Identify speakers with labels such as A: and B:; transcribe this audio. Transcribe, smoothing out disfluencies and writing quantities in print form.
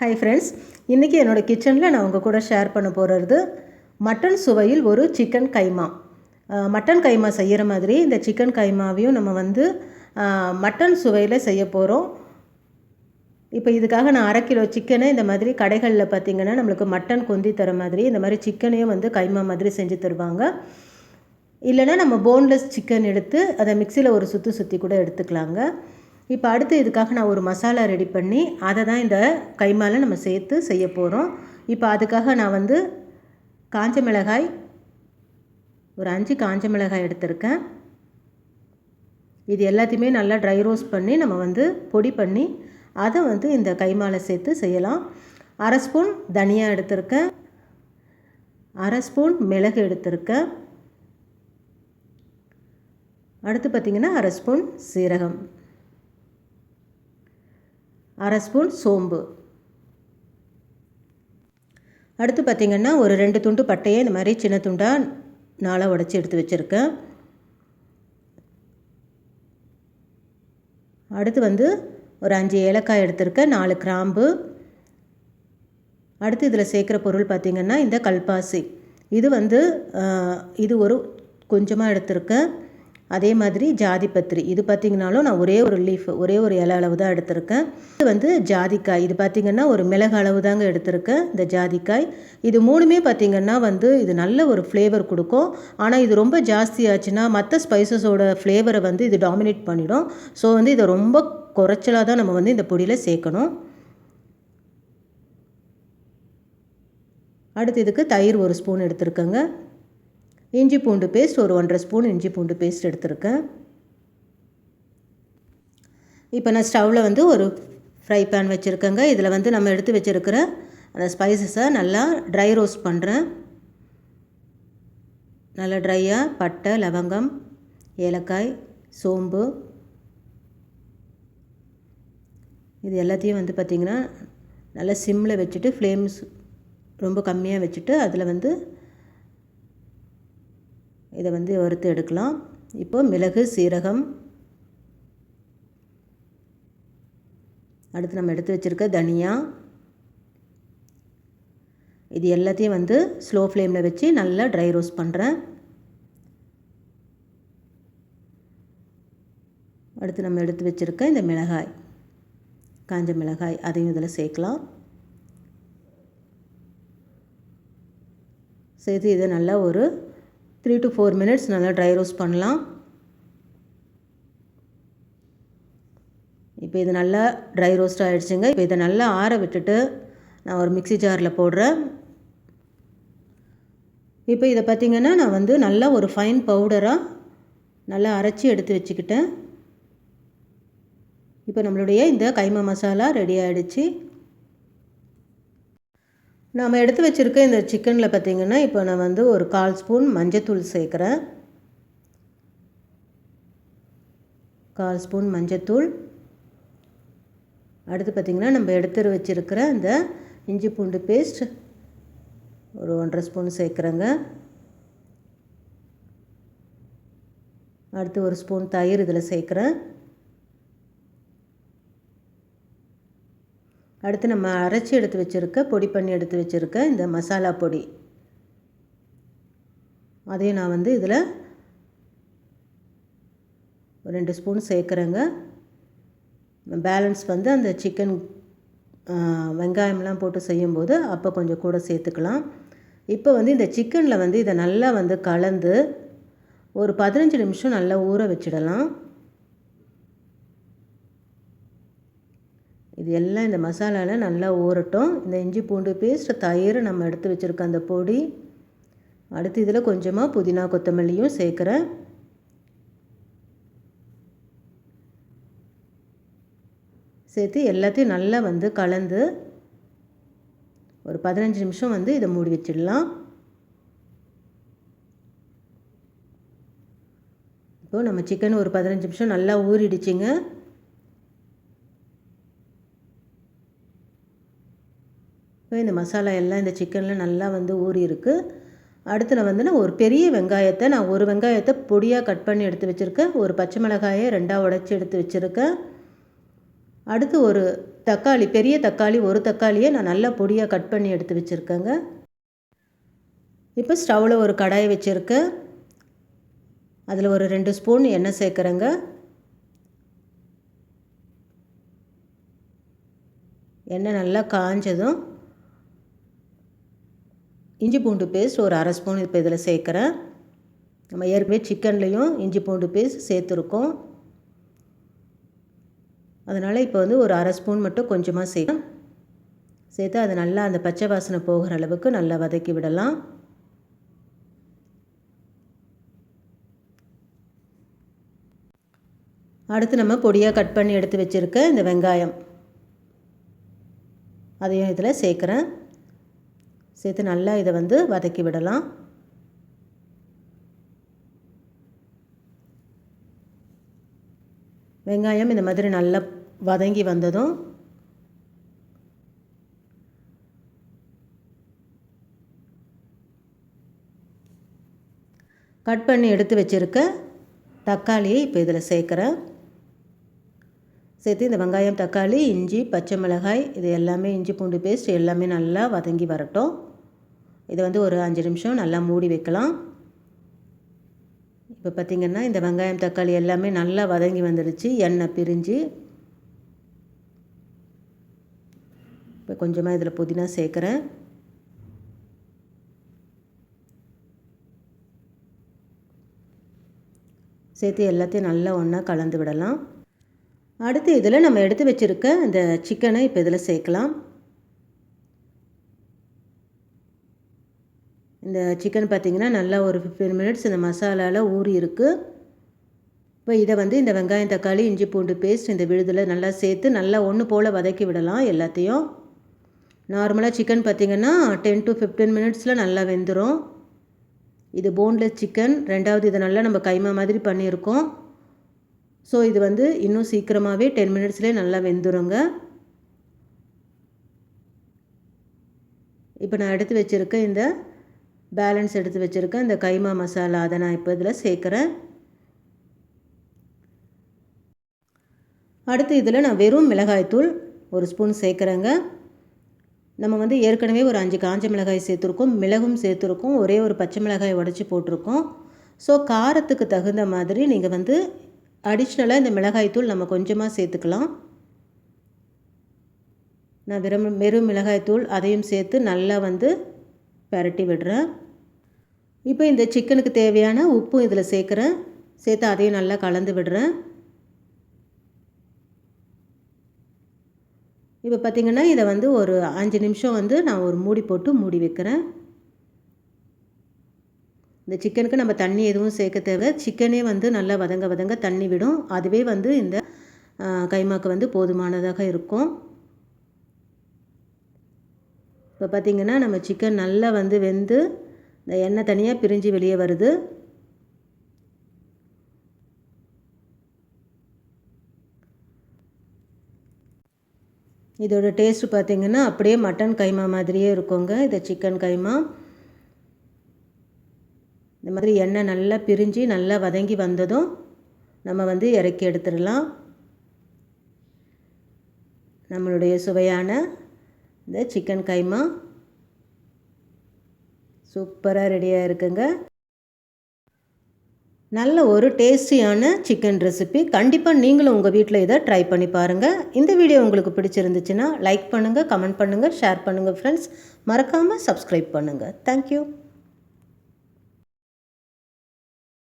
A: Hi friends, இன்றைக்கி என்னோடய கிச்சனில் நான் உங்கள் கூட ஷேர் பண்ண போகிறது மட்டன் சுவையில் ஒரு சிக்கன் கைமா. மட்டன் கைமா செய்கிற மாதிரி இந்த சிக்கன் கைமாவையும் நம்ம மட்டன் சுவையில் செய்ய போகிறோம். இப்போ இதுக்காக நான் 1/2 கிலோ சிக்கனை இந்த மாதிரி கடைகளில் பார்த்திங்கன்னா நம்மளுக்கு மட்டன் கொந்தி தர மாதிரி இந்த மாதிரி சிக்கனையும் கைமா மாதிரி செஞ்சு தருவாங்க. இல்லைனா நம்ம போன்லெஸ் சிக்கன் எடுத்து அதை மிக்சியில் ஒரு சுற்றி கூட எடுத்துக்கலாங்க. இப்போ அடுத்து இதுக்காக நான் ஒரு மசாலா ரெடி பண்ணி அதை தான் இந்த கைமாவில் நம்ம சேர்த்து செய்ய போகிறோம். இப்போ அதுக்காக நான் காஞ்ச மிளகாய் ஒரு 5 காஞ்ச மிளகாய் எடுத்திருக்கேன். இது எல்லாத்தையுமே நல்லா ட்ரை ரோஸ்ட் பண்ணி நம்ம பொடி பண்ணி அதை இந்த கைமாவில் சேர்த்து செய்யலாம். 1/2 ஸ்பூன் தனியா எடுத்திருக்கேன், 1/2 ஸ்பூன் மிளகு எடுத்திருக்கேன். அடுத்து பார்த்திங்கன்னா 1/2 ஸ்பூன் சீரகம், 1/2 ஸ்பூன் சோம்பு. அடுத்து பார்த்திங்கன்னா ஒரு 2 துண்டு பட்டையை இந்த மாதிரி சின்ன துண்டாக நாளாக உடச்சி எடுத்து வச்சுருக்கேன். அடுத்து ஒரு 5 ஏலக்காய் எடுத்திருக்கேன், 4 கிராம்பு. அடுத்து இதில் சேர்க்குற பொருள் பார்த்திங்கன்னா இந்த கல்பாசி. இது ஒரு கொஞ்சமாக எடுத்திருக்கேன். அதே மாதிரி ஜாதிபத்திரி, இது பார்த்திங்கனாலும் நான் ஒரே ஒரு இலை அளவு தான் எடுத்திருக்கேன். இது ஜாதிக்காய், இது பார்த்திங்கன்னா ஒரு மிளகு அளவு தாங்க எடுத்திருக்கேன். இந்த ஜாதிக்காய் இது 3மே பார்த்திங்கன்னா இது நல்ல ஒரு ஃப்ளேவர் கொடுக்கும். ஆனால் இது ரொம்ப ஜாஸ்தியாச்சுன்னா மற்ற ஸ்பைசஸோட ஃப்ளேவரை இது டாமினேட் பண்ணிடும். ஸோ இதை ரொம்ப குறைச்சலாக தான் நம்ம இந்த பொடியில் சேர்க்கணும். அடுத்து இதுக்கு தயிர் 1 ஸ்பூன் எடுத்திருக்கேங்க. இஞ்சி பூண்டு பேஸ்ட் ஒரு 1/2 ஸ்பூன் இஞ்சி பூண்டு பேஸ்ட் எடுத்திருக்கேன். இப்போ நான் ஸ்டவ்வில் ஒரு ஃப்ரை பேன் வச்சுருக்கேங்க. இதில் நம்ம எடுத்து வச்சுருக்கிற அந்த ஸ்பைசஸை நல்லா ட்ரை ரோஸ்ட் பண்ணுறேன். நல்லா ட்ரையாக பட்டை, லவங்கம், ஏலக்காய், சோம்பு இது எல்லாத்தையும் பார்த்திங்கன்னா நல்லா சிம்மில் வச்சுட்டு ஃப்ளேம்ஸ் ரொம்ப கம்மியாக வச்சுட்டு அதில் இதை வறுத்து எடுக்கலாம். இப்போது மிளகு, சீரகம், அடுத்து நம்ம எடுத்து வச்சுருக்க தனியா, இது எல்லாத்தையும் ஸ்லோ ஃப்ளேமில் வச்சு நல்லா ட்ரை ரோஸ்ட் பண்ணுறேன். அடுத்து நம்ம எடுத்து வச்சுருக்க இந்த மிளகாய், காஞ்ச மிளகாய், அதையும் இதில் சேர்க்கலாம். சேர்த்து இதை நல்லா ஒரு 3 to 4 மினிட்ஸ் நல்லா ட்ரை ரோஸ்ட் பண்ணலாம். இப்போ இது நல்லா ட்ரை ரோஸ்ட் ஆகிடுச்சுங்க. இப்போ இதை நல்லா ஆற விட்டுட்டு நான் ஒரு மிக்ஸி ஜாரில் போடுறேன். இப்போ இதை பார்த்திங்கன்னா நான் நல்லா ஒரு ஃபைன் பவுடராக நல்லா அரைச்சி எடுத்து வச்சுக்கிட்டேன். இப்போ நம்மளுடைய இந்த கைமா மசாலா ரெடி ஆகிடுச்சு. நாம் எடுத்து வச்சுருக்க இந்த சிக்கனில் பார்த்திங்கன்னா இப்போ நான் ஒரு 1/4 ஸ்பூன் மஞ்சத்தூள் சேர்க்குறேன். 1/4 ஸ்பூன் மஞ்சத்தூள். அடுத்து பார்த்திங்கன்னா நம்ம எடுத்து வச்சுருக்கிற இந்த இஞ்சி பூண்டு பேஸ்ட் ஒரு 1/2 ஸ்பூன் சேர்க்குறேங்க. அடுத்து 1 ஸ்பூன் தயிர் இதில் சேர்க்குறேன். அடுத்து நம்ம அரைச்சி எடுத்து வச்சுருக்க பொடி பண்ணி எடுத்து வச்சுருக்க இந்த மசாலா பொடி அதையும் நான் இதில் ஒரு 2 ஸ்பூன் சேர்க்குறேங்க. பேலன்ஸ் அந்த சிக்கன் வெங்காயம்லாம் போட்டு செய்யும்போது அப்போ கொஞ்சம் கூட சேர்த்துக்கலாம். இப்போ இந்த சிக்கனில் இதை நல்லா கலந்து ஒரு 15 நிமிஷம் நல்லா ஊற வச்சிடலாம். இது எல்லாம் இந்த மசாலாவில் நல்லா ஊறட்டும். இந்த இஞ்சி பூண்டு பேஸ்ட், தயிர், நம்ம எடுத்து வச்சுருக்க அந்த பொடி, அடுத்து இதில் கொஞ்சமாக புதினா கொத்தமல்லியும் சேர்க்குறேன். சேர்த்து எல்லாத்தையும் நல்லா கலந்து ஒரு 15 நிமிஷம் இதை மூடி வச்சிடலாம். இப்போது நம்ம சிக்கன் ஒரு 15 நிமிஷம் நல்லா ஊறிடுச்சிங்க. இப்போ இந்த மசாலா எல்லாம் இந்த சிக்கனில் நல்லா ஊறி இருக்குது. அடுத்து நான் ஒரு பெரிய வெங்காயத்தை, நான் ஒரு வெங்காயத்தை பொடியாக கட் பண்ணி எடுத்து வச்சுருக்கேன். ஒரு பச்சை மிளகாயை 2ஆக உடைச்சி எடுத்து வச்சுருக்கேன். அடுத்து ஒரு தக்காளி, பெரிய தக்காளி, ஒரு தக்காளியை நான் நல்லா பொடியாக கட் பண்ணி எடுத்து வச்சுருக்கேங்க. இப்போ ஸ்டவ்வில் ஒரு கடாயை வச்சுருக்கேன். அதில் ஒரு 2 ஸ்பூன் எண்ணெய் சேர்க்குறேங்க. எண்ணெய் நல்லா காஞ்சதும் இஞ்சி பூண்டு பேஸ்ட் ஒரு 1/2 ஸ்பூன் இப்போ இதில் சேர்க்குறேன். நம்ம ஏற்கனவே சிக்கன்லேயும் இஞ்சி பூண்டு பேஸ்ட் சேர்த்துருக்கோம். அதனால் இப்போ வந்து ஒரு 1/2 ஸ்பூன் மட்டும் கொஞ்சமாக சேர்த்து அது நல்லா அந்த பச்சை வாசனை போகிற அளவுக்கு நல்லா வதக்கி விடலாம். அடுத்து நம்ம பொடியாக கட் பண்ணி எடுத்து வச்சுருக்க இந்த வெங்காயம் அதையும் இதில் சேர்க்குறேன். சேர்த்து நல்லா இதை வந்து வதக்கி விடலாம். வெங்காயம் இந்த மாதிரி நல்லா வதங்கி வந்ததும் கட் பண்ணி எடுத்து வச்சுருக்க தக்காளியை இப்போ இதில் சேர்க்குறேன். சேர்த்து இந்த வெங்காயம், தக்காளி, இஞ்சி, பச்சை மிளகாய் இது எல்லாமே, இஞ்சி பூண்டு பேஸ்ட் எல்லாமே நல்லா வதங்கி வரட்டும். இதை வந்து ஒரு 5 நிமிஷம் நல்லா மூடி வைக்கலாம். இப்போ பார்த்திங்கன்னா இந்த வெங்காயம், தக்காளி எல்லாமே நல்லா வதங்கி வந்துடுச்சு, எண்ணெய் பிரிஞ்சு. இப்போ கொஞ்சமாக இதில் புதினா சேர்க்குறேன். சேர்த்து எல்லாத்தையும் நல்லா ஒன்றா கலந்து விடலாம். அடுத்து இதில் நம்ம எடுத்து வச்சுருக்க இந்த சிக்கனை இப்போ இதில் சேர்க்கலாம். இந்த சிக்கன் பார்த்திங்கன்னா நல்லா ஒரு 15 மினிட்ஸ் இந்த மசாலாவில் ஊறி இருக்குது. இப்போ இதை வந்து இந்த வெங்காயம், தக்காளி, இஞ்சி பூண்டு பேஸ்ட் இந்த விழுதில் நல்லா சேர்த்து நல்லா ஒன்று போல் வதக்கி விடலாம் எல்லாத்தையும். நார்மலாக சிக்கன் பார்த்திங்கன்னா 10 to 15 மினிட்ஸில் நல்லா வெந்துடும். இது போன்லெஸ் சிக்கன். ரெண்டாவது இதை நல்லா நம்ம கைமா மாதிரி பண்ணியிருக்கோம். ஸோ இது வந்து இன்னும் சீக்கிரமாகவே 10 மினிட்ஸ்லேயே நல்லா வெந்துருங்க. இப்போ நான் எடுத்து வச்சுருக்கேன் இந்த பேலன்ஸ் எடுத்து வச்சுருக்கேன் இந்த கைமா மசாலா, அதை நான் இப்போ இதில் சேர்க்குறேன். அடுத்து இதில் நான் வெறும் மிளகாய்த்தூள் 1 ஸ்பூன் சேர்க்குறேங்க. நம்ம வந்து ஏற்கனவே ஒரு 5 காஞ்ச மிளகாய் சேர்த்துருக்கோம், மிளகும் சேர்த்துருக்கோம், ஒரே ஒரு பச்சை மிளகாய் உடச்சி போட்டிருக்கோம். ஸோ காரத்துக்கு தகுந்த மாதிரி நீங்கள் வந்து அடிஷ்னலாக இந்த மிளகாய்த்தூள் நம்ம கொஞ்சமாக சேர்த்துக்கலாம். நான் வெறும் மிளகாய்த்தூள் அதையும் சேர்த்து நல்லா வந்து பரட்டி விடுறேன். இப்போ இந்த சிக்கனுக்கு தேவையான உப்பும் இதில் சேர்க்குறேன். சேர்த்து அதையும் நல்லா கலந்து விடுறேன். இப்போ பார்த்திங்கன்னா இதை வந்து ஒரு 5 நிமிஷம் வந்து நான் ஒரு மூடி போட்டு மூடி வைக்கிறேன். இந்த சிக்கனுக்கு நம்ம தண்ணி எதுவும் சேர்க்க தேவை. சிக்கனே வந்து நல்லா வதங்க தண்ணி விடும். அதுவே வந்து இந்த கைமாக்கு வந்து போதுமானதாக இருக்கும். இப்போ பார்த்திங்கன்னா நம்ம சிக்கன் நல்லா வந்து வெந்து இந்த எண்ணெய் தனியாக பிரிஞ்சு வெளியே வருது. இதோட டேஸ்ட் பார்த்திங்கன்னா அப்படியே மட்டன் கைமா மாதிரியே இருக்குங்க. இது சிக்கன் கைமா. இந்த மாதிரி எண்ணெய் நல்லா பிரிஞ்சு நல்லா வதங்கி வந்ததும் நம்ம வந்து இறக்கி எடுத்துடலாம். நம்மளுடைய சுவையான இந்த சிக்கன் கைமா சூப்பராக ரெடியாக இருக்குங்க. நல்ல ஒரு டேஸ்டியான சிக்கன் ரெசிபி. கண்டிப்பாக நீங்களும் உங்கள் வீட்டில் இதை ட்ரை பண்ணி பாருங்கள். இந்த வீடியோ உங்களுக்கு பிடிச்சிருந்துச்சுன்னா லைக் பண்ணுங்கள், கமெண்ட் பண்ணுங்கள், ஷேர் பண்ணுங்கள் ஃப்ரெண்ட்ஸ். மறக்காமல் சப்ஸ்கிரைப் பண்ணுங்கள். தேங்க்யூ.